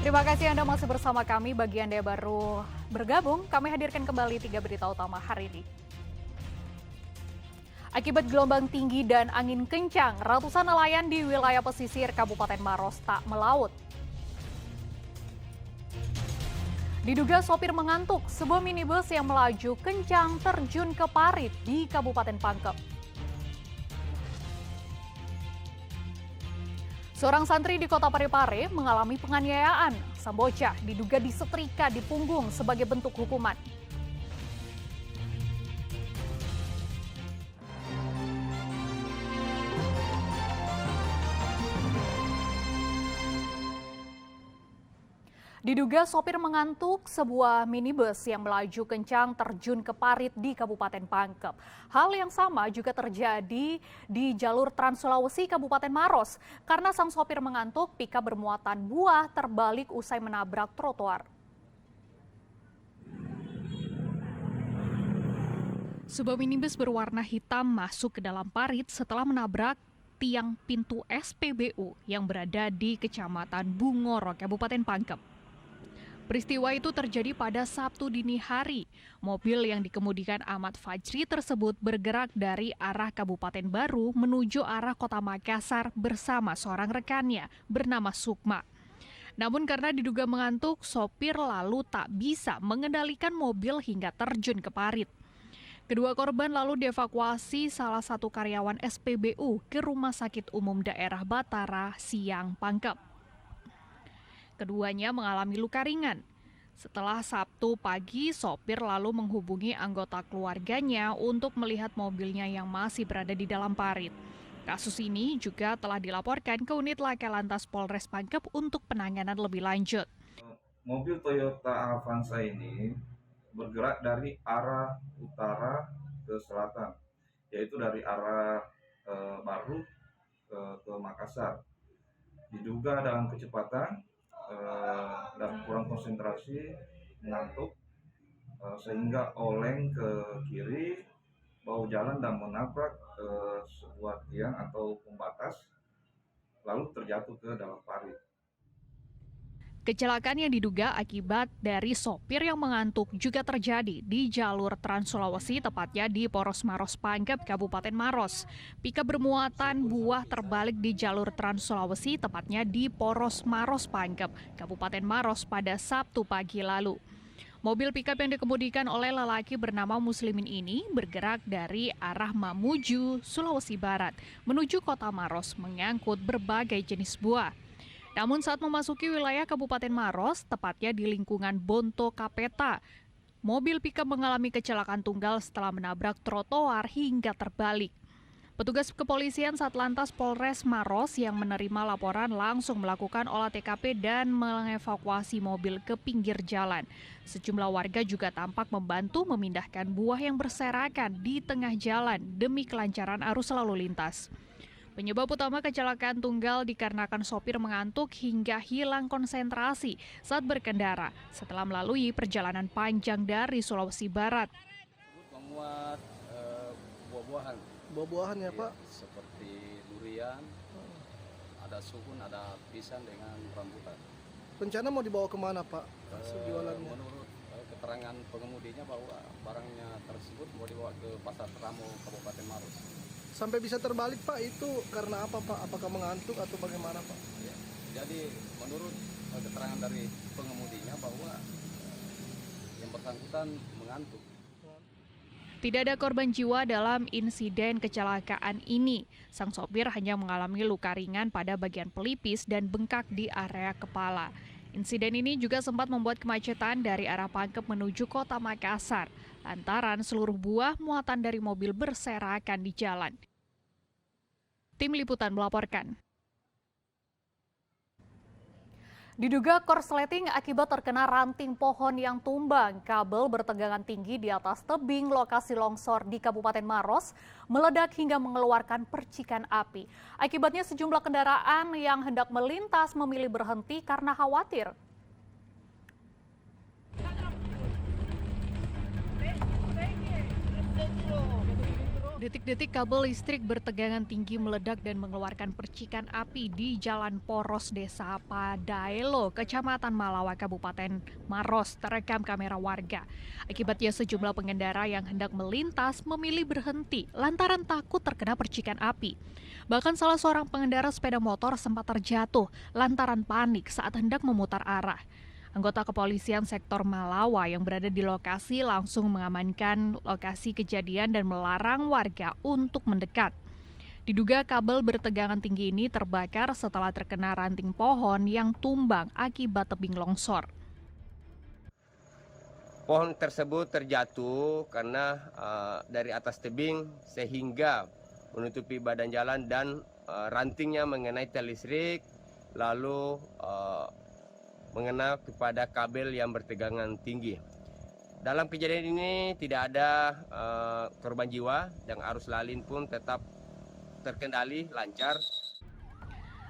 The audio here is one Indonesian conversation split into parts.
Terima kasih Anda masih bersama kami. Bagi Anda yang baru bergabung, kami hadirkan kembali 3 berita utama hari ini. Akibat gelombang tinggi dan angin kencang, ratusan nelayan di wilayah pesisir Kabupaten Maros tak melaut. Diduga sopir mengantuk, sebuah minibus yang melaju kencang terjun ke parit di Kabupaten Pangkep. Seorang santri di Kota Parepare mengalami penganiayaan. Sang bocah diduga disetrika di punggung sebagai bentuk hukuman. Diduga sopir mengantuk, sebuah minibus yang melaju kencang terjun ke parit di Kabupaten Pangkep. Hal yang sama juga terjadi di jalur Trans Sulawesi Kabupaten Maros. Karena sang sopir mengantuk, pickup bermuatan buah terbalik usai menabrak trotoar. Sebuah minibus berwarna hitam masuk ke dalam parit setelah menabrak tiang pintu SPBU yang berada di Kecamatan Bungoro, Kabupaten Pangkep. Peristiwa itu terjadi pada Sabtu dini hari. Mobil yang dikemudikan Ahmad Fajri tersebut bergerak dari arah Kabupaten Baru menuju arah Kota Makassar bersama seorang rekannya bernama Sukma. Namun karena diduga mengantuk, sopir lalu tak bisa mengendalikan mobil hingga terjun ke parit. Kedua korban lalu dievakuasi salah satu karyawan SPBU ke Rumah Sakit Umum Daerah Batara, Siang, Pangkep. Keduanya mengalami luka ringan. Setelah Sabtu pagi, sopir lalu menghubungi anggota keluarganya untuk melihat mobilnya yang masih berada di dalam parit. Kasus ini juga telah dilaporkan ke unit Laka Lantas Polres Pangkep untuk penanganan lebih lanjut. Mobil Toyota Avanza ini bergerak dari arah utara ke selatan, yaitu dari arah Baru ke Makassar. Diduga dalam kecepatan dan kurang konsentrasi, mengantuk, sehingga oleng ke kiri, bahu jalan dan menabrak sebuah tiang atau pembatas, lalu terjatuh ke dalam parit. Kecelakaan yang diduga akibat dari sopir yang mengantuk juga terjadi di jalur Trans Sulawesi, tepatnya di Poros Maros Pangkep, Kabupaten Maros. Pickup bermuatan buah terbalik di jalur Trans Sulawesi, tepatnya di Poros Maros Pangkep, Kabupaten Maros pada Sabtu pagi lalu. Mobil pickup yang dikemudikan oleh lelaki bernama Muslimin ini bergerak dari arah Mamuju, Sulawesi Barat, menuju Kota Maros mengangkut berbagai jenis buah. Namun saat memasuki wilayah Kabupaten Maros, tepatnya di lingkungan Bonto Kapeta, mobil pickup mengalami kecelakaan tunggal setelah menabrak trotoar hingga terbalik. Petugas kepolisian Satlantas Polres Maros yang menerima laporan langsung melakukan olah TKP dan mengevakuasi mobil ke pinggir jalan. Sejumlah warga juga tampak membantu memindahkan buah yang berserakan di tengah jalan demi kelancaran arus lalu lintas. Penyebab utama kecelakaan tunggal dikarenakan sopir mengantuk hingga hilang konsentrasi saat berkendara setelah melalui perjalanan panjang dari Sulawesi Barat. Memuat buah-buahan. Buah-buahan ya, Iya, Pak? seperti durian, ada sukun, ada pisang dengan rambutan. Rencana mau dibawa kemana, Pak? Hasil jualannya. Menurut keterangan pengemudinya bahwa barangnya tersebut mau dibawa ke Pasar Teramo, Kabupaten Maros. Sampai bisa terbalik, Pak, itu karena apa, Pak? Apakah mengantuk atau bagaimana, Pak? Ya. Jadi menurut keterangan dari pengemudinya bahwa yang bersangkutan mengantuk. Tidak ada korban jiwa dalam insiden kecelakaan ini. Sang sopir hanya mengalami luka ringan pada bagian pelipis dan bengkak di area kepala. Insiden ini juga sempat membuat kemacetan dari arah Pangkep menuju Kota Makassar, lantaran seluruh buah muatan dari mobil berserakan di jalan. Tim Liputan melaporkan. Diduga korsleting akibat terkena ranting pohon yang tumbang, kabel bertegangan tinggi di atas tebing lokasi longsor di Kabupaten Maros meledak hingga mengeluarkan percikan api. Akibatnya sejumlah kendaraan yang hendak melintas memilih berhenti karena khawatir. Detik-detik kabel listrik bertegangan tinggi meledak dan mengeluarkan percikan api di Jalan Poros Desa Padaelo, Kecamatan Malawa, Kabupaten Maros, terekam kamera warga. Akibatnya sejumlah pengendara yang hendak melintas memilih berhenti lantaran takut terkena percikan api. Bahkan salah seorang pengendara sepeda motor sempat terjatuh lantaran panik saat hendak memutar arah. Anggota kepolisian sektor Malawa yang berada di lokasi langsung mengamankan lokasi kejadian dan melarang warga untuk mendekat. Diduga kabel bertegangan tinggi ini terbakar setelah terkena ranting pohon yang tumbang akibat tebing longsor. Pohon tersebut terjatuh karena dari atas tebing sehingga menutupi badan jalan dan rantingnya mengenai tiang listrik lalu mengena kepada kabel yang bertegangan tinggi. Dalam kejadian ini tidak ada korban jiwa dan arus lalin pun tetap terkendali lancar.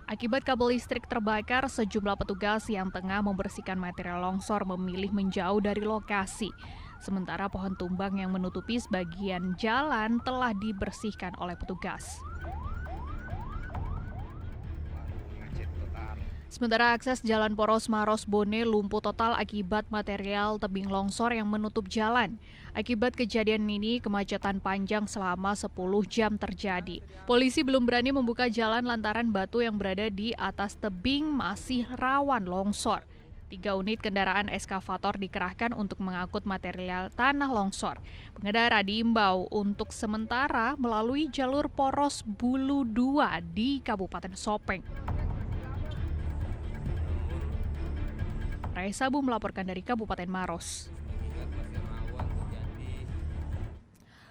Akibat kabel listrik terbakar, sejumlah petugas yang tengah membersihkan material longsor memilih menjauh dari lokasi. Sementara pohon tumbang yang menutupi sebagian jalan telah dibersihkan oleh petugas. Sementara akses Jalan Poros Maros Bone lumpuh total akibat material tebing longsor yang menutup jalan. Akibat kejadian ini, kemacetan panjang selama 10 jam terjadi. Polisi belum berani membuka jalan lantaran batu yang berada di atas tebing masih rawan longsor. 3 unit kendaraan eskavator dikerahkan untuk mengangkut material tanah longsor. Pengendara diimbau untuk sementara melalui jalur Poros Bulu 2 di Kabupaten Sopeng. Raisa Bu melaporkan dari Kabupaten Maros.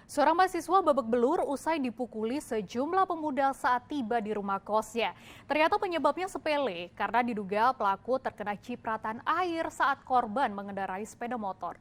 Seorang mahasiswa babak belur usai dipukuli sejumlah pemuda saat tiba di rumah kosnya. Ternyata penyebabnya sepele karena diduga pelaku terkena cipratan air saat korban mengendarai sepeda motor.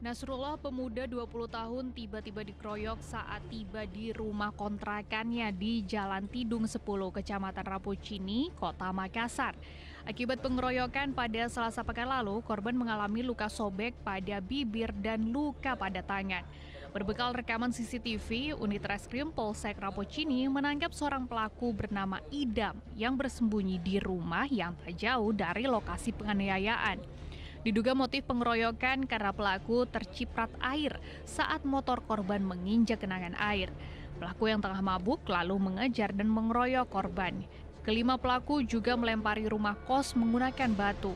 Nasrullah, pemuda 20 tahun, tiba-tiba dikeroyok saat tiba di rumah kontrakannya di Jalan Tidung 10, Kecamatan Rapucini, Kota Makassar. Akibat pengeroyokan pada Selasa pekan lalu, korban mengalami luka sobek pada bibir dan luka pada tangan. Berbekal rekaman CCTV, unit reskrim Polsek Rapucini menangkap seorang pelaku bernama Idam yang bersembunyi di rumah yang tak jauh dari lokasi penganiayaan. Diduga motif pengeroyokan karena pelaku terciprat air saat motor korban menginjak genangan air. Pelaku yang tengah mabuk lalu mengejar dan mengeroyok korban. Kelima pelaku juga melempari rumah kos menggunakan batu.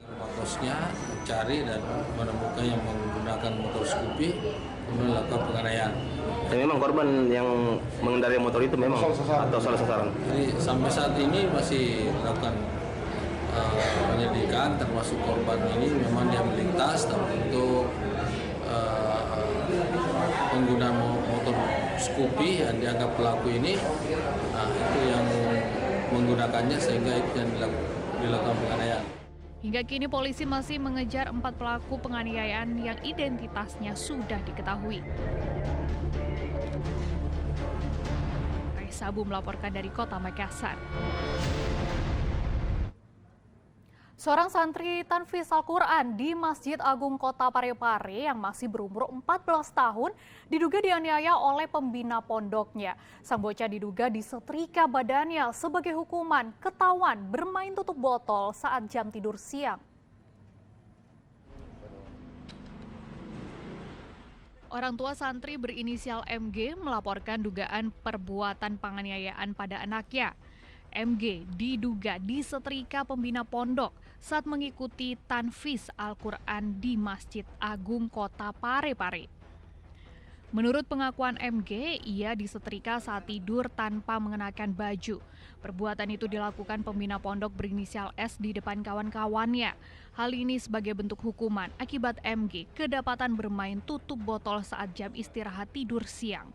Rumah kosnya mencari dan menemukan yang menggunakan motor Scoopy kemudian melakukan penganiayaan. Dan memang korban yang mengendarai motor itu memang atau salah sasaran? Jadi sampai saat ini masih melakukan penyelidikan, termasuk korban ini memang dia melintas dan untuk pengguna motor Scoopy yang dianggap pelaku ini, itu yang menggunakannya sehingga itu yang dilakukan penganiayaan. Hingga kini polisi masih mengejar 4 pelaku penganiayaan yang identitasnya sudah diketahui. Raisa Bu melaporkan dari Kota Makassar. Seorang santri Tanfiz Al-Quran di Masjid Agung Kota Parepare yang masih berumur 14 tahun diduga dianiaya oleh pembina pondoknya. Sang bocah diduga disetrika badannya sebagai hukuman ketahuan bermain tutup botol saat jam tidur siang. Orang tua santri berinisial MG melaporkan dugaan perbuatan penganiayaan pada anaknya. MG diduga disetrika pembina pondok saat mengikuti Tanfiz Al-Quran di Masjid Agung Kota Parepare. Menurut pengakuan MG, ia disetrika saat tidur tanpa mengenakan baju. Perbuatan itu dilakukan pembina pondok berinisial S di depan kawan-kawannya. Hal ini sebagai bentuk hukuman akibat MG kedapatan bermain tutup botol saat jam istirahat tidur siang.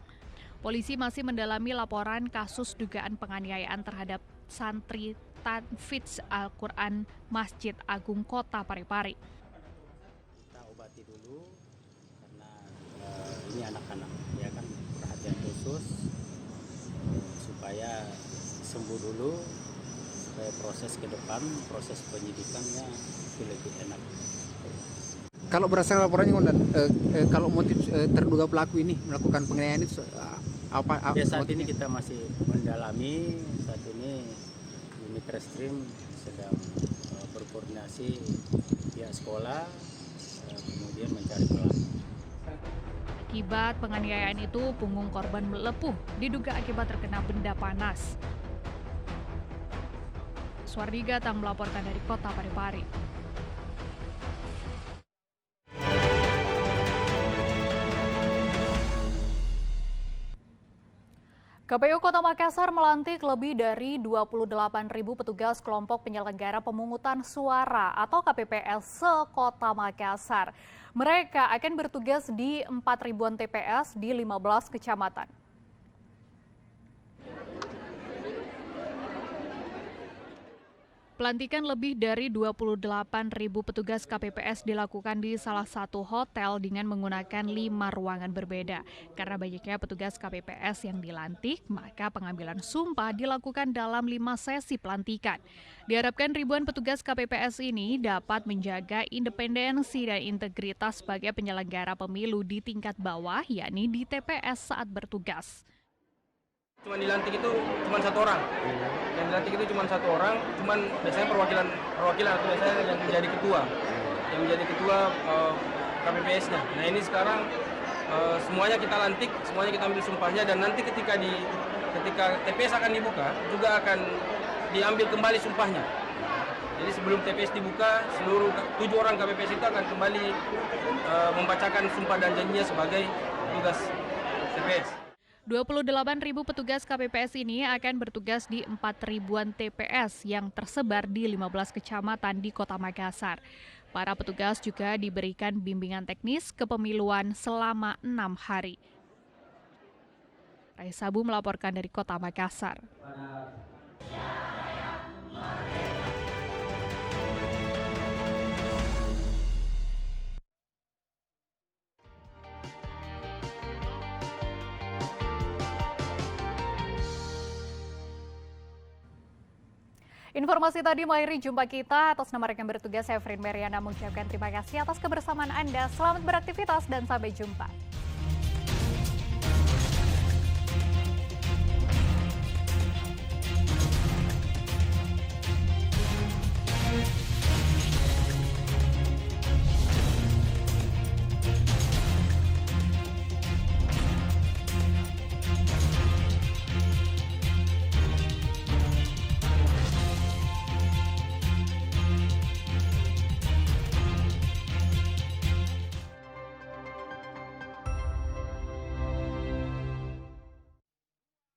Polisi masih mendalami laporan kasus dugaan penganiayaan terhadap santri Tanfiz Al-Quran Masjid Agung Kota Parepare. Kita obati dulu karena ini anak-anak ya kan, perhatian khusus supaya sembuh dulu. supaya proses ke depan, proses penyidikannya itu lebih enak. Kalau berdasarkan laporannya Komandan, kalau motif terduga pelaku ini melakukan penganiayaan itu apa? Ya, saat ini kita masih mendalami. Saat ini unit reskrim sedang berkoordinasi pihak sekolah, kemudian mencari pelaku. Akibat penganiayaan itu, punggung korban melepuh, diduga akibat terkena benda panas. Suwardi Gatang melaporkan dari Kota Parepare. KPU Kota Makassar melantik lebih dari 28.000 petugas kelompok penyelenggara pemungutan suara atau KPPS se-Kota Makassar. Mereka akan bertugas di 4.000-an TPS di 15 kecamatan. Pelantikan lebih dari 28.000 petugas KPPS dilakukan di salah satu hotel dengan menggunakan 5 ruangan berbeda. Karena banyaknya petugas KPPS yang dilantik, maka pengambilan sumpah dilakukan dalam 5 sesi pelantikan. Diharapkan ribuan petugas KPPS ini dapat menjaga independensi dan integritas sebagai penyelenggara pemilu di tingkat bawah, yakni di TPS saat bertugas. Cuma dilantik itu cuma 1 orang. Yang dilantik itu cuma 1 orang, cuman biasanya perwakilan atau biasanya yang menjadi ketua. Yang menjadi ketua KPPS-nya. Nah, ini sekarang semuanya kita lantik, semuanya kita ambil sumpahnya, dan nanti ketika TPS akan dibuka juga akan diambil kembali sumpahnya. Jadi sebelum TPS dibuka, seluruh 7 orang KPPS itu akan kembali membacakan sumpah dan janjinya sebagai petugas TPS. 28.000 petugas KPPS ini akan bertugas di 4.000-an TPS yang tersebar di 15 kecamatan di Kota Makassar. Para petugas juga diberikan bimbingan teknis kepemiluan selama 6 hari. Raisa Bu melaporkan dari Kota Makassar. Informasi tadi mengakhiri jumpa kita. Atas nama rekan bertugas, saya Frin Meriana mengucapkan terima kasih atas kebersamaan Anda. Selamat beraktivitas dan sampai jumpa.